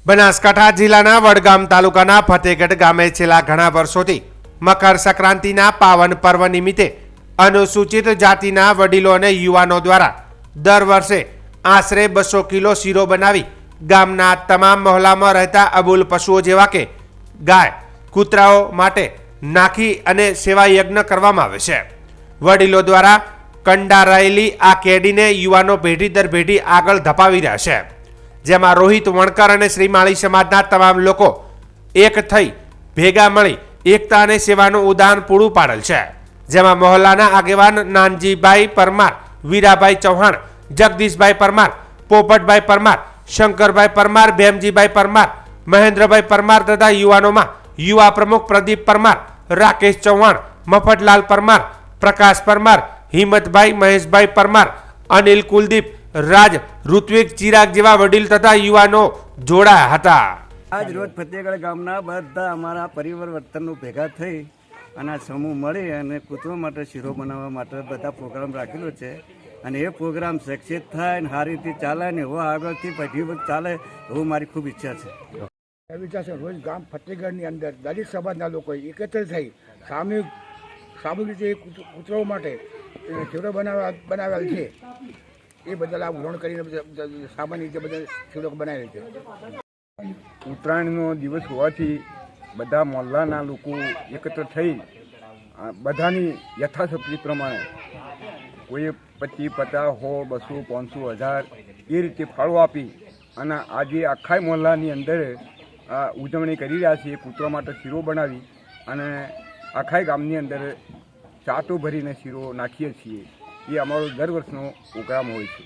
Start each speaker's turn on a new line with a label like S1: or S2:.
S1: બનાસકાંઠા જિલ્લાના વડગામ તાલુકાના ફતેગઢ ગામે છેલ્લા ઘણા વર્ષોથી મકર સંક્રાંતિના પાવન પર્વ નિમિત્તે અનુસૂચિત જાતિના વડીલો અને યુવાનો દ્વારા દર વર્ષે આશરે 200 કિલો શીરો બનાવી ગામના તમામ મહોલ્લામાં રહેતા અબુલ પશુઓ જેવા કે ગાય કૂતરાઓ માટે નાખી અને સેવા યજ્ઞ કરવામાં આવે છે। વડીલો દ્વારા કંડારાયેલી આ કેડીને યુવાનો પેઢી દર પેઢી આગળ ધપાવી રહ્યા છે, જેમાં રોહિત વણકર અને શ્રીમાળી સમાજના તમામ લોકો એક થઈ ભેગા મળી એકતા અને સેવાનું ઉદાહરણ પૂરું પાડેલ છે, જેમાં મહોલ્લાના આગેવાન નાનજીભાઈ પરમાર, વીરાભાઈ ચૌહાણ, જગદીશભાઈ પરમાર, પોપટભાઈ પરમાર, શંકરભાઈ પરમાર, ભેમજીભાઈ પરમાર, મહેન્દ્રભાઈ પરમાર તથા યુવાનોમાં યુવા પ્રમુખ પ્રદીપ પરમાર, રાકેશ ચૌહાણ, મફતલાલ પરમાર, પ્રકાશ પરમાર, હિંમતભાઈ, મહેશભાઈ પરમાર, અનિલ કુલદીપ, રાજ, ઋત્વિક, ચિરાગ જેવા વડીલ તથા યુવાનો જોડાયા હતા।
S2: આજ રોજ ફતેગઢ ગામના બધા અમારા પરિવાર વર્તનો ભેગા થઈ અને આ સમૂહ મળી અને કૂતરો માટે શીરો બનાવવા માટે બધા પ્રોગ્રામ રાખેલો છે અને એ પ્રોગ્રામ સક્સેસ થાય અને સારી રીતે ચાલે ને એવો આગળથી પેઢી ચાલે એવું મારી ખૂબ ઈચ્છા છે।
S3: વિચાર છે રોજ ગામ ફતેગઢની અંદર દલિત સમાજના લોકો એકત્ર થઈ સામૂહિક રીતે કૂતરાઓ માટે શીરો બનાવેલ છે। એ બદલ આ ગ્રહણ કરીને સામાન્ય રીતે બધા શીરો બનાવેલ છે।
S4: ઉત્તરાયણનો દિવસ હોવાથી બધા મોહલ્લાના લોકો એકત્ર થઈ બધાની યથાશક્તિ પ્રમાણે કોઈ 25, 50, 100, 200, 500, 1000 એ રીતે ફાળો આપી અને આજે આખા મોહલ્લાની અંદર ઉજવણી કરી રહ્યા છીએ। કૂતરા માટે શીરો બનાવી અને આખા ગામની અંદર ચાટો ભરીને શીરો નાખીએ છીએ। એ અમારો દર વર્ષનો પ્રોગ્રામ હોય છે।